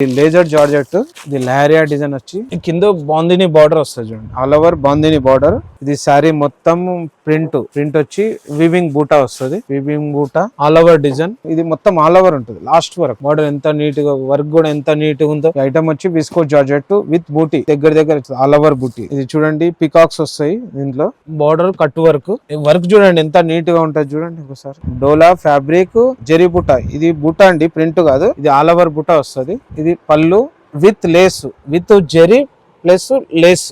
Laser georgette, ఇది leheriya design వచ్చి కింద బాందిని బార్డర్ వస్తుంది చూడండి, ఆల్ ఓవర్ బాందిని బార్డర్. ఇది శారీ మొత్తం ప్రింట్ వచ్చి వివింగ్ బూటా వస్తుంది, వివింగ్ బూటా ఆల్ ఓవర్ డిజైన్. ఇది మొత్తం ఆల్ ఓవర్ ఉంటుంది లాస్ట్ వరకు. బార్డర్ ఎంత నీట్ గా, వర్క్ కూడా ఎంత నీట్ గా ఉందో. ఐటమ్ వచ్చి విస్కో జార్జెట్ విత్ బూటీ, దగ్గర ఆల్ ఓవర్ బూటీ. ఇది చూడండి పికాక్స్ వస్తాయి దీంట్లో, బార్డర్ కట్ వర్క్. వర్క్ చూడండి ఎంత నీట్ గా ఉంటుంది చూడండి ఒకసారి. డోలా ఫ్యాబ్రిక్ జరీ బూటా, ఇది బూటా అండి, ప్రింట్ కాదు, ఇది ఆల్ ఓవర్ బూటా వస్తుంది. ఇది పళ్ళు with lace, with zari plus lace,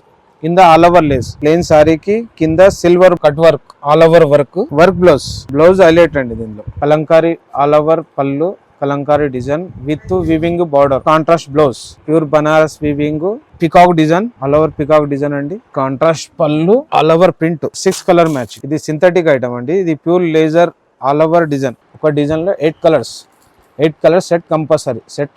కింద ఆల్ ఓవర్ లేస్. ప్లెయిన్ సారీకి కింద silver cut work, all over work blouse highlight అండి. దీనిలో కలంకారీ ఆల్ ఓవర్ పళ్ళు, Kalamkari design with weaving border, contrast blouse, pure Banaras weaving, peacock design, all over peacock design అండి. Contrast పళ్ళు, all over print, 6 colour match. ఇది synthetic item అండి, ఇది pure laser all over design. ఒక design లో 8 కలర్స్ సెట్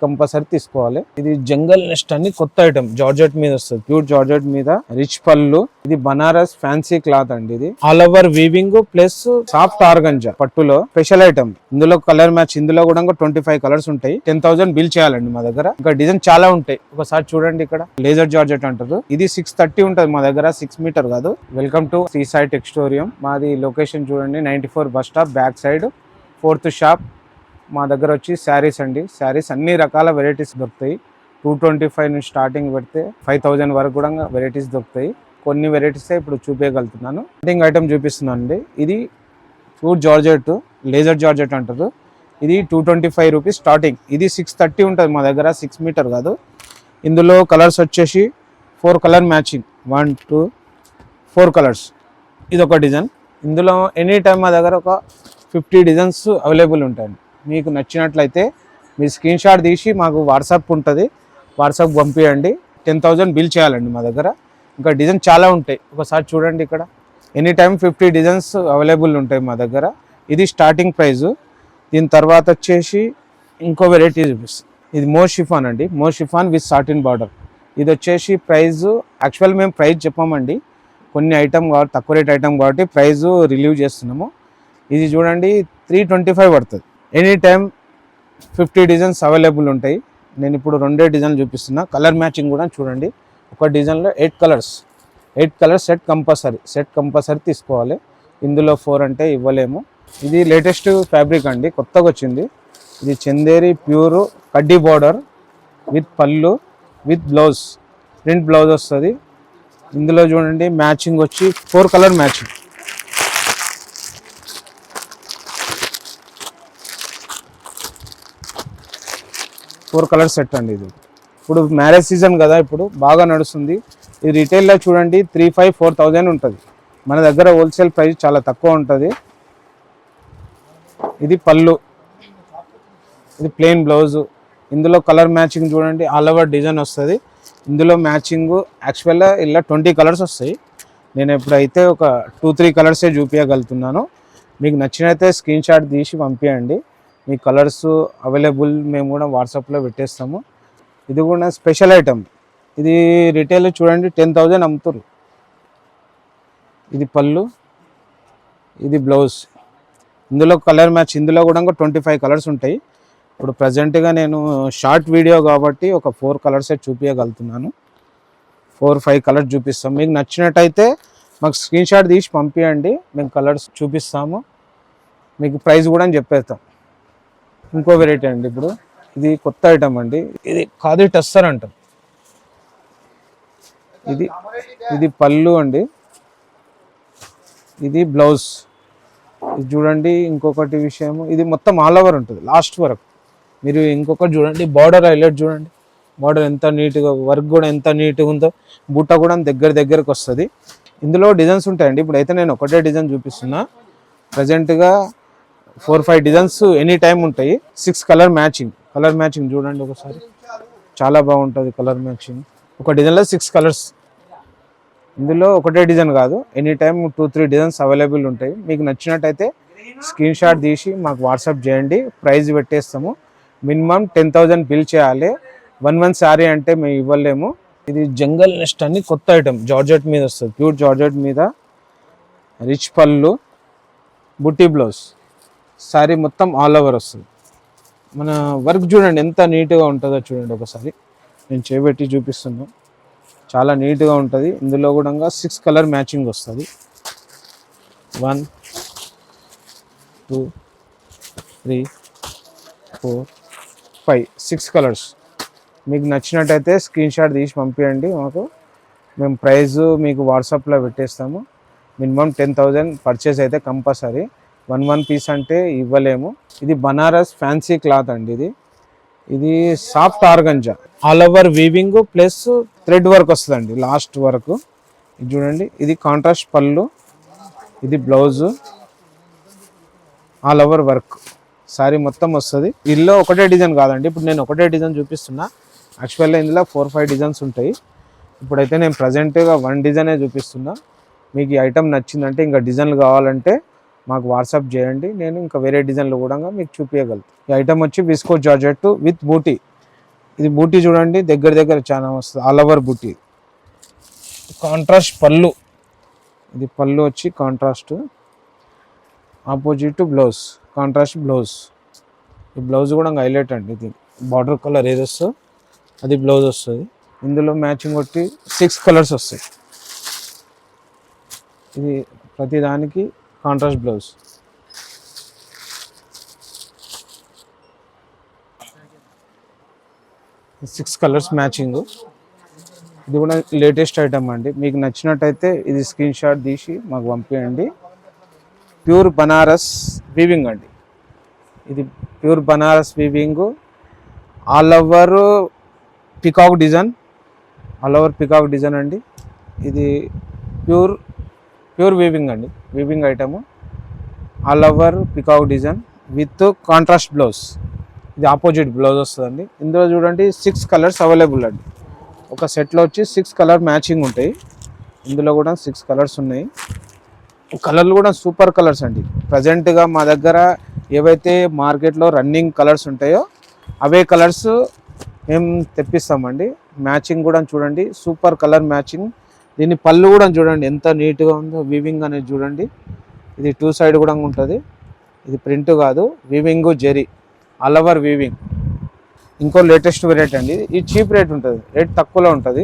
కంపల్సరీ తీసుకోవాలి. ఇది జంగల్ NEFT అని కొత్త ఐటమ్, జార్జెట్ మీద వస్తుంది, ప్యూర్ జార్జెట్ మీద రిచ్ పళ్ళు. ఇది బనారస్ ఫ్యాన్సీ క్లాత్ అండి, ఇది ఆల్ over weaving plus soft organza పట్టులో స్పెషల్ ఐటమ్. ఇందులో కలర్ మ్యాచ్, ఇందులో కూడా 25 కలర్స్ ఉంటాయి. 10,000 బిల్ చేయాలండి మా దగ్గర. ఇంకా డిజైన్ చాలా ఉంటాయి, ఒకసారి చూడండి. ఇక్కడ లేజర్ జార్జెట్ అంటారు. ఇది 630 ఉంటుంది మా దగ్గర, 6 మీటర్ కాదు. Welcome to sea side Textorium. మాది లొకేషన్ చూడండి, 94 bus stop back side, 4th shop. మా దగ్గర వచ్చి శారీస్ అండి, శారీస్ అన్ని రకాల వెరైటీస్ దొరుకుతాయి. 225 నుంచి స్టార్టింగ్ పెడితే 5,000 వరకు కూడా వెరైటీస్ దొరుకుతాయి. కొన్ని వెరైటీస్ ఇప్పుడు చూపించగలుగుతున్నాను. స్టార్టింగ్ ఐటమ్ చూపిస్తున్నాను అండి. ఇది ప్యూర్ జార్జెట్, లేజర్ జార్జెట్ అంటారు. ఇది 225 రూపీస్ స్టార్టింగ్. ఇది 630 ఉంటుంది మా దగ్గర, 6 మీటర్ కాదు. ఇందులో కలర్స్ వచ్చేసి 4 కలర్ మ్యాచింగ్, 1 2 4 కలర్స్. ఇది ఒక డిజైన్. ఇందులో ఎనీ టైం మా దగ్గర ఒక 50 డిజైన్స్ అవైలబుల్ ఉంటాయండి. మీకు నచ్చినట్లయితే మీరు స్క్రీన్ షాట్ తీసి మాకు వాట్సాప్ ఉంటుంది, వాట్సాప్ పంపించండి. 10,000 బిల్ చేయాలండి మా దగ్గర. ఇంకా డిజైన్ చాలా ఉంటాయి, ఒకసారి చూడండి. ఇక్కడ ఎనీ టైం 50 డిజైన్స్ అవైలబుల్ ఉంటాయి మా దగ్గర. ఇది స్టార్టింగ్ ప్రైజు. దీని తర్వాత వచ్చేసి ఇంకో వెరైటీ చూపిస్తుంది. ఇది మోర్ షిఫాన్ అండి, more chiffon with satin border. ఇది వచ్చేసి ప్రైజు యాక్చువల్ మేము ప్రైస్ చెప్పామండి, కొన్ని ఐటమ్ కాబట్టి తక్కువ రేట్ ఐటమ్ కాబట్టి ప్రైజు రిలీవ్ చేస్తున్నాము. ఇది చూడండి 325 పడుతుంది. ఎనీ టైం 50 డిజైన్స్ అవైలబుల్ ఉంటాయి. నేను ఇప్పుడు 2 డిజైన్లు చూపిస్తున్నా. కలర్ మ్యాచింగ్ కూడా చూడండి. ఒక డిజైన్లో 8 కలర్స్ సెట్ కంపల్సరీ తీసుకోవాలి. ఇందులో 4 అంటే ఇవ్వలేము. ఇది లేటెస్ట్ ఫ్యాబ్రిక్ అండి, కొత్తగా వచ్చింది. ఇది చందేరి ప్యూర్ కడ్డీ బార్డర్ విత్ పళ్ళు విత్ బ్లౌజ్, ప్రింట్ బ్లౌజ్ వస్తుంది. ఇందులో చూడండి మ్యాచింగ్ వచ్చి 4 colour matching. Four colour set అండి. ఇది ఇప్పుడు మ్యారేజ్ సీజన్ కదా, ఇప్పుడు బాగా నడుస్తుంది. ఇది రిటైల్లో చూడండి 3,500-4,000 ఉంటుంది. మన దగ్గర హోల్సేల్ ప్రైస్ చాలా తక్కువ ఉంటుంది. ఇది పళ్ళు, ఇది ప్లెయిన్ బ్లౌజు. ఇందులో కలర్ మ్యాచింగ్ చూడండి, ఆల్ ఓవర్ డిజైన్ వస్తుంది. ఇందులో మ్యాచింగ్ యాక్చువల్గా ఇలా 20 కలర్స్ వస్తాయి. నేను ఎప్పుడైతే ఒక 2-3 కలర్సే చూపించగలుగుతున్నాను. మీకు నచ్చినైతే స్క్రీన్ షాట్ తీసి పంపించండి. మీ కలర్స్ అవైలబుల్ మేము కూడా వాట్సాప్లో పెట్టేస్తాము. ఇది కూడా స్పెషల్ ఐటమ్. ఇది రిటైల్ చూడండి 10,000 అమ్ముతారు. ఇది పళ్ళు, ఇది బ్లౌజ్. ఇందులో కలర్ మ్యాచ్, ఇందులో కూడా 25 కలర్స్ ఉంటాయి. ఇప్పుడు ప్రజెంట్గా నేను షార్ట్ వీడియో కాబట్టి ఒక 4 కలర్సే చూపించగలుగుతున్నాను. 4-5 కలర్స్ చూపిస్తాం. మీకు నచ్చినట్టయితే మాకు స్క్రీన్ షాట్ తీసి పంపించండి, మేము కలర్స్ చూపిస్తాము. మీకు ప్రైస్ కూడా చెప్పేస్తాం. ఇంకో వెరైటీ అండి, ఇప్పుడు ఇది కొత్త ఐటమ్ అండి. ఇది ఖాదీ టస్సర్ అంటాం. ఇది పళ్ళు అండి, ఇది బ్లౌజ్. ఇది చూడండి. ఇంకొకటి విషయము, ఇది మొత్తం ఆల్ ఓవర్ ఉంటుంది లాస్ట్ వరకు. మీరు ఇంకొకటి చూడండి, బార్డర్ హైలైట్ చూడండి. బార్డర్ ఎంత నీట్గా, వర్క్ కూడా ఎంత నీట్గా ఉందో. బూట కూడా దగ్గరకు వస్తుంది. ఇందులో డిజైన్స్ ఉంటాయండి. ఇప్పుడైతే నేను ఒకటే డిజైన్ చూపిస్తున్నా. ప్రజెంట్గా 4-5 డిజైన్స్ ఎనీ టైం ఉంటాయి. 6 కలర్ మ్యాచింగ్ చూడండి ఒకసారి, చాలా బాగుంటుంది కలర్ మ్యాచింగ్. ఒక డిజైన్లో 6 కలర్స్. ఇందులో ఒకటే డిజైన్ కాదు, ఎనీ టైం 2-3 డిజైన్స్ అవైలబుల్ ఉంటాయి. మీకు నచ్చినట్టయితే స్క్రీన్ షాట్ తీసి మాకు వాట్సాప్ చేయండి, ప్రైస్ పెట్టేస్తాము. మినిమం 10,000 బిల్ చేయాలి. 1 శారీ అంటే మేము ఇవ్వలేము. ఇది జంగల్ నెస్ట్ అని కొత్త ఐటమ్, జార్జెట్ మీద వస్తుంది, ప్యూర్ జార్జెట్ మీద రిచ్ పళ్ళు, బుట్టి బ్లౌజ్. శారీ మొత్తం ఆల్ ఓవర్ వస్తుంది. మన వర్క్ చూడండి ఎంత నీట్గా ఉంటుందో చూడండి ఒకసారి. నేను చేపెట్టి చూపిస్తున్నాను, చాలా నీట్గా ఉంటుంది. ఇందులో కూడా 6 కలర్ మ్యాచింగ్ వస్తుంది. 1 2 3 4 5 6 కలర్స్. మీకు నచ్చినట్టయితే స్క్రీన్ షాట్ తీసి పంపించండి మాకు. మేము ప్రైస్ మీకు వాట్సాప్లో పెట్టేస్తాము. మినిమం 10,000 పర్చేస్ అయితే కంపల్సరీ. 1 పీస్ అంటే ఇవ్వలేము. ఇది బనారస్ ఫ్యాన్సీ క్లాత్ అండి. ఇది soft organza, all over weaving plus thread work వస్తుందండి లాస్ట్ వరకు. ఇది చూడండి, ఇది కాంట్రాస్ట్ పళ్ళు, ఇది blouse, all over work sorry మొత్తం వస్తుంది. ఇందులో ఒకటే డిజైన్ కాదండి, ఇప్పుడు నేను ఒకటే డిజైన్ చూపిస్తున్నా. యాక్చువల్గా ఇందులో 4-5 డిజైన్స్ ఉంటాయి. ఇప్పుడైతే నేను ప్రజెంట్గా 1 డిజైనే చూపిస్తున్నా. మీకు ఈ ఐటమ్ నచ్చిందంటే ఇంకా డిజైన్లు కావాలంటే మాకు వాట్సాప్ చేయండి, నేను ఇంకా వేరే డిజైన్లు కూడా మీకు చూపించగలను. ఈ ఐటమ్ వచ్చి విస్కో జార్జెట్ విత్ బూటీ. ఇది బూటీ చూడండి, దగ్గర చాలా వస్తుంది, ఆల్ ఓవర్ బూటీ. కాంట్రాస్ట్ పళ్ళు, ఇది పళ్ళు వచ్చి contrast, opposite blouse, contrast blouse. ఈ బ్లౌజ్ కూడా హైలైట్ అండి. ఇది బార్డర్ కలర్ ఏది వస్తుందో అది బ్లౌజ్ వస్తుంది. ఇందులో మ్యాచింగ్ కొట్టి 6 కలర్స్ వస్తాయి. ఇది ప్రతిదానికి కాంట్రాస్ట్ బ్లౌజ్. 6 colours matching. ఇది కూడా లేటెస్ట్ ఐటమ్ అండి. మీకు నచ్చినట్టయితే ఇది స్క్రీన్ షాట్ తీసి మాకు పంపించండి. ప్యూర్ బనారస్ వీవింగ్ అండి. ఇది pure Banaras weaving, all over peacock design, all over peacock design అండి. ఇది ప్యూర్ వీవింగ్ అండి, weaving item, all over peacock design with contrast blouse. ఇది ఆపోజిట్ బ్లౌజ్ వస్తుందండి. ఇందులో చూడండి 6 కలర్స్ అవైలబుల్ అండి. ఒక సెట్లో వచ్చి 6 కలర్ మ్యాచింగ్ ఉంటాయి. ఇందులో కూడా 6 కలర్స్ ఉన్నాయి. కలర్లు కూడా సూపర్ కలర్స్ అండి. ప్రజెంట్గా మా దగ్గర ఏవైతే మార్కెట్లో రన్నింగ్ కలర్స్ ఉంటాయో అవే కలర్స్ మేము తెప్పిస్తామండి. మ్యాచింగ్ కూడా చూడండి, సూపర్ కలర్ మ్యాచింగ్. దీని పళ్ళు కూడా చూడండి ఎంత నీట్గా ఉందో, వీవింగ్ అనేది చూడండి. ఇది 2 సైడ్ కూడా ఉంటుంది. ఇది ప్రింట్ కాదు, weaving zari, all over weaving. ఇంకో లేటెస్ట్ వెరైటీ అండి. ఇది చీప్ రేట్ ఉంటుంది, రేట్ తక్కువలో ఉంటుంది.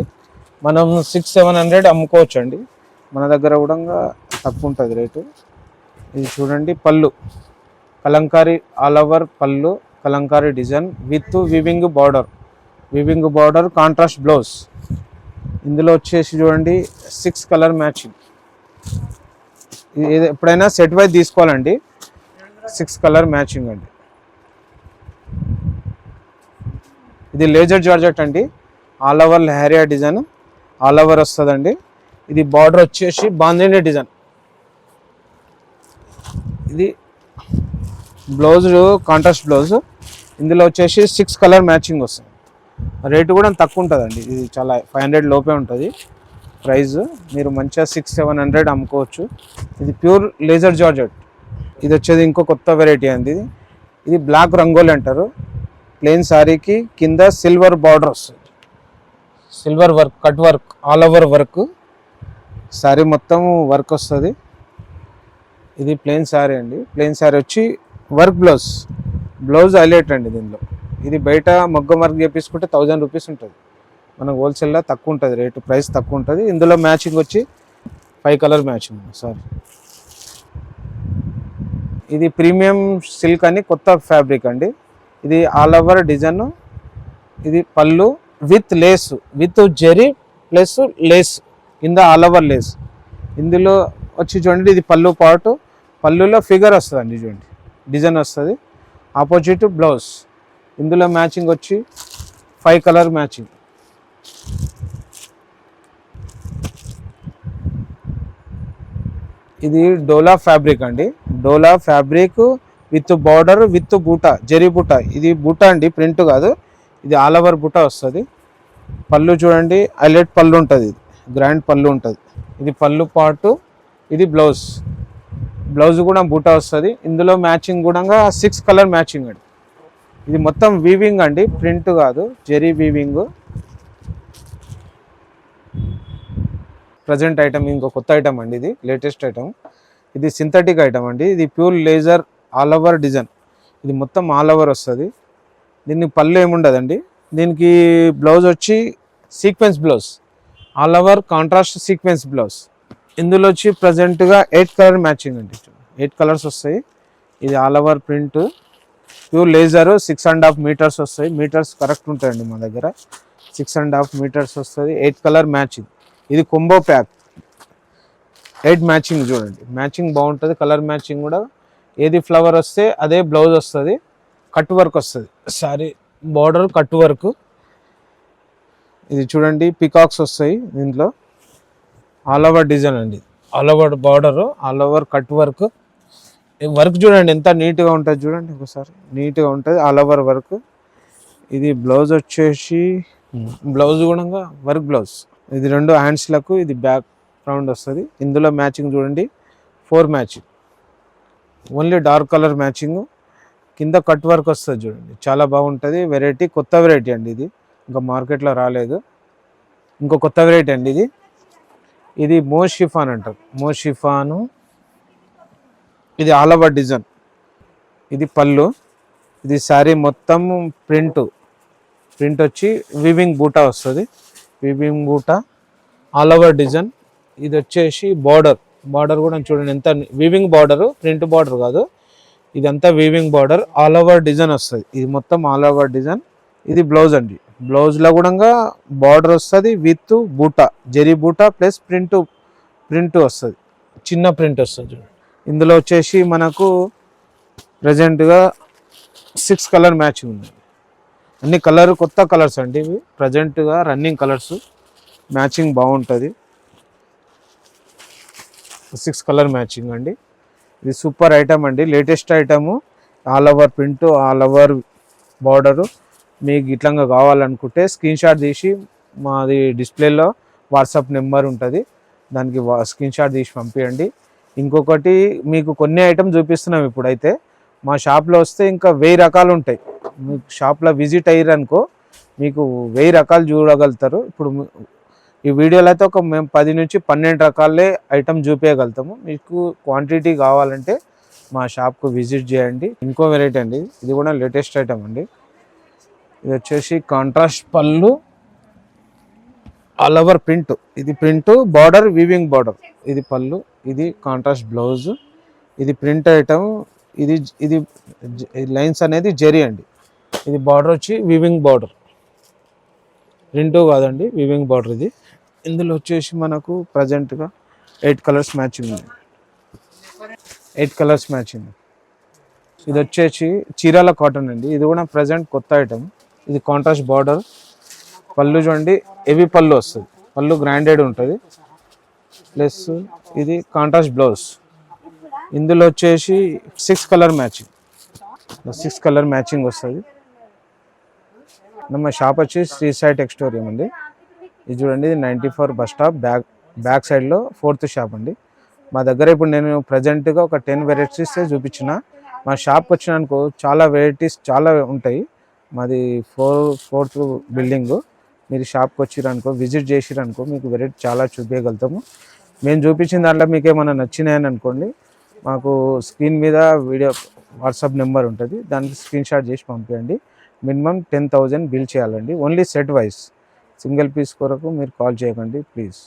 మనం 600-700 అమ్ముకోవచ్చు అండి. మన దగ్గర కూడా తక్కువ ఉంటుంది రేటు. ఇది చూడండి పళ్ళు, కలంకారీ ఆల్ ఓవర్ పళ్ళు, Kalamkari design with weaving border, contrast blouse. ఇందులో వచ్చేసి చూడండి 6 కలర్ మ్యాచింగ్. ఇది ఎప్పుడైనా సెట్ వైజ్ తీసుకోవాలండి. 6 కలర్ మ్యాచింగ్ అండి. ఇది లేజర్ జార్జెట్ అండి, all over leheriya design, all over వస్తుందండి. ఇది బార్డర్ వచ్చేసి బాందిని డిజైన్. ఇది బ్లౌజ్ కాంట్రాస్ట్ బ్లౌజ్. ఇందులో వచ్చేసి 6 కలర్ మ్యాచింగ్ వస్తుంది. రేటు కూడా తక్కువ ఉంటుందండి. ఇది చాలా 500 లోపే ఉంటుంది ప్రైస్. మీరు మంచిగా 600-700 అమ్ముకోవచ్చు. ఇది ప్యూర్ లేజర్ జార్జెట్. ఇది వచ్చేది ఇంకో కొత్త వెరైటీ అండి. ఇది బ్లాక్ రంగోలి అంటారు. ప్లెయిన్ శారీకి కింద సిల్వర్ బార్డర్ వస్తుంది, silver work, cut work, all over work. Sari మొత్తం వర్క్ వస్తుంది. ఇది ప్లెయిన్ శారీ అండి. ప్లెయిన్ శారీ వచ్చి వర్క్ బ్లౌజ్ హైలైట్ అండి దీనిలో. ఇది బయట మగ్గం వర్క్ చేపించుకుంటే 1000 రూపీస్ ఉంటుంది. మనకు హోల్సేల్లో తక్కువ ఉంటుంది రేటు, ప్రైస్ తక్కువ ఉంటుంది. ఇందులో మ్యాచింగ్ వచ్చి 5 కలర్ మ్యాచింగ్. సారీ, ఇది ప్రీమియం సిల్క్ అని కొత్త ఫ్యాబ్రిక్ అండి. ఇది ఆల్ ఓవర్ డిజైన్. ఇది పళ్ళు with lace, with zari plus lace, కింద ఆల్ ఓవర్ లేస్. ఇందులో వచ్చి చూడండి, ఇది పళ్ళు పార్ట్, పళ్ళులో ఫిగర్ వస్తుందండి చూడండి, డిజైన్ వస్తుంది, ఆపోజిట్ బ్లౌజ్. ఇందులో మ్యాచింగ్ వచ్చి 5 కలర్ మ్యాచింగ్. ఇది డోలా ఫ్యాబ్రిక్ అండి. డోలా ఫ్యాబ్రిక్ విత్ బార్డర్ విత్ బూటా, జరీ బూటా. ఇది బూటా అండి, ప్రింట్ కాదు. ఇది ఆల్ ఓవర్ బూటా వస్తుంది. పళ్ళు చూడండి, హైలైట్ పళ్ళు ఉంటుంది, గ్రాండ్ పళ్ళు ఉంటుంది. ఇది పళ్ళు పార్ట్, ఇది బ్లౌజ్ కూడా బూటా వస్తుంది. ఇందులో మ్యాచింగ్ కూడా 6 కలర్ మ్యాచింగ్ అండి. ఇది మొత్తం వీవింగ్ అండి, ప్రింట్ కాదు, జరీ వీవింగ్. ప్రజెంట్ ఐటమ్ ఇంకో కొత్త ఐటమ్ అండి. ఇది లేటెస్ట్ ఐటమ్. ఇది సింథటిక్ ఐటమ్ అండి. ఇది pure laser all over design. ఇది మొత్తం ఆల్ ఓవర్ వస్తుంది. దీనికి పళ్ళు ఏముండదండి. దీనికి బ్లౌజ్ వచ్చి sequence blouse, all over contrast sequence blouse. ఇందులో వచ్చి ప్రజెంట్గా 8 కలర్ మ్యాచింగ్ అండి, 8 కలర్స్ వస్తాయి. ఇది ఆల్ over print, pure laser, 6.5 metres వస్తాయి. మీటర్స్ కరెక్ట్ ఉంటాయండి మా దగ్గర. 6.5 మీటర్స్ వస్తుంది, 8 కలర్ మ్యాచింగ్. ఇది కొంబో ప్యాక్, 8 మ్యాచింగ్ చూడండి. మ్యాచింగ్ బాగుంటుంది, కలర్ మ్యాచింగ్ కూడా. ఏది ఫ్లవర్ వస్తే అదే బ్లౌజ్ వస్తుంది, కట్ వర్క్ వస్తుంది. Sari border cut work. ఇది చూడండి పికాక్స్ వస్తాయి దీంట్లో. ఆల్ ఓవర్ డిజైన్ అండి, all over border, all over cut work. Work చూడండి ఎంత నీట్గా ఉంటుంది చూడండి, ఒకసారి నీట్గా ఉంటుంది ఆల్ ఓవర్ వర్క్. ఇది బ్లౌజ్ వచ్చేసి బ్లౌజ్ కూడా వర్క్ బ్లౌజ్. ఇది 2 హ్యాండ్స్లకు, ఇది బ్యాక్ రౌండ్ వస్తుంది. ఇందులో మ్యాచింగ్ చూడండి 4 matching, only dark colour matching. కింద కట్ వర్క్ వస్తుంది చూడండి, చాలా బాగుంటుంది. వెరైటీ, కొత్త వెరైటీ అండి ఇది, ఇంకా మార్కెట్లో రాలేదు. ఇంకో కొత్త వెరైటీ అండి ఇది. ఇది మో షిఫాన్ అంటారు, మో షిఫాను. ఇది ఆల్ ఓవర్ డిజైన్. ఇది పళ్ళు. ఇది శారీ మొత్తం ప్రింట్ వచ్చి వీవింగ్ బూటా వస్తుంది, వీవింగ్ బూటా ఆల్ ఓవర్ డిజైన్. ఇది వచ్చేసి బార్డర్ కూడా చూడండి ఎంత వీవింగ్ బార్డర్, ప్రింట్ బార్డర్ కాదు, ఇదంతా weaving border, all over design వస్తుంది. ఇది మొత్తం ఆల్ ఓవర్ డిజైన్. ఇది బ్లౌజ్ అండి, బ్లౌజ్లో కూడా బార్డర్ వస్తుంది విత్ బూటా, జరీ బూటా ప్లస్ ప్రింట్ వస్తుంది, చిన్న ప్రింట్ వస్తుంది. ఇందులో వచ్చేసి మనకు ప్రజెంట్గా 6 కలర్ మ్యాచింగ్ ఉంది. అన్ని కలర్ కొత్త కలర్స్ అండి ఇవి, ప్రజెంట్గా రన్నింగ్ కలర్స్, మ్యాచింగ్ బాగుంటుంది. 6 కలర్ మ్యాచింగ్ అండి. ఇది సూపర్ ఐటమ్ అండి, latest item. All over print, all over border. మీకు ఇట్లంగా కావాలనుకుంటే స్క్రీన్ షాట్ తీసి మాది డిస్ప్లేలో వాట్సాప్ నెంబర్ ఉంటుంది, దానికి స్క్రీన్ షాట్ తీసి పంపించండి. ఇంకొకటి మీకు కొన్ని ఐటమ్ చూపిస్తున్నాం ఇప్పుడైతే. మా షాప్లో వస్తే ఇంకా 1000 రకాలు ఉంటాయి. మీకు షాప్లో విజిట్ అయ్యారనుకో మీకు 1000 రకాలు చూడగలుగుతారు. ఇప్పుడు ఈ వీడియోలో అయితే మేము 10 నుంచి 12 రకాలే ఐటమ్ చూపించగలుగుతాము. మీకు క్వాంటిటీ కావాలంటే మా షాప్కు విజిట్ చేయండి. ఇంకో వెరైటీ అండి, ఇది కూడా లేటెస్ట్ ఐటమ్ అండి. ఇది వచ్చేసి కాంట్రాస్ట్ పళ్ళు, ఆల్ ఓవర్ ప్రింట్. ఇది ప్రింట్ బార్డర్, వీవింగ్ బార్డర్. ఇది పళ్ళు, ఇది కాంట్రాస్ట్ బ్లౌజ్. ఇది ప్రింట్ ఐటమ్. ఇది లైన్స్ అనేది జరీ అండి. ఇది బార్డర్ వచ్చి వీవింగ్ బార్డర్, ప్రింట్ కాదండి, వీవింగ్ బార్డర్ ఇది. ఇందులో వచ్చేసి మనకు ప్రజెంట్గా 8 కలర్స్ మ్యాచింగ్ ఉంది, 8 కలర్స్ మ్యాచింగ్. ఇది వచ్చేసి చీరాల కాటన్ అండి, ఇది కూడా ప్రజెంట్ కొత్త ఐటమ్. ఇది కాంట్రాస్ట్ బార్డర్, పళ్ళు చూడండి హెవీ పళ్ళు వస్తుంది, పళ్ళు గ్రాండెడ్ ఉంటుంది. ప్లస్ ఇది కాంట్రాస్ట్ బ్లౌజ్. ఇందులో వచ్చేసి 6 కలర్ మ్యాచింగ్, 6 కలర్ మ్యాచింగ్ వస్తుంది. మా షాప్ వచ్చి శ్రీ సాయి టెక్స్టోరియం అండి. ఇది చూడండి, ఇది 94 బస్ స్టాప్ బ్యాక్ సైడ్లో 4th షాప్ అండి. మా దగ్గర ఇప్పుడు నేను ప్రజెంట్గా ఒక 10 వెరైటీస్ చూపించిన. మా షాప్కి వచ్చినానుకో చాలా వెరైటీస్ చాలా ఉంటాయి. మాది 4th బిల్డింగు. మీరు షాప్కి వచ్చిరనుకో, విజిట్ చేసిరనుకో మీకు వెరైటీ చాలా చూపించగలుగుతాము. మేము చూపించిన దాంట్లో మీకు ఏమైనా నచ్చినాయని అనుకోండి, మాకు స్క్రీన్ మీద వీడియో వాట్సాప్ నెంబర్ ఉంటుంది, దానికి స్క్రీన్ షాట్ చేసి పంపించండి. మినిమం 10,000 బిల్ చేయాలండి, only set wise. Single piece కొరకు మీరు కాల్ చేయకండి ప్లీజ్.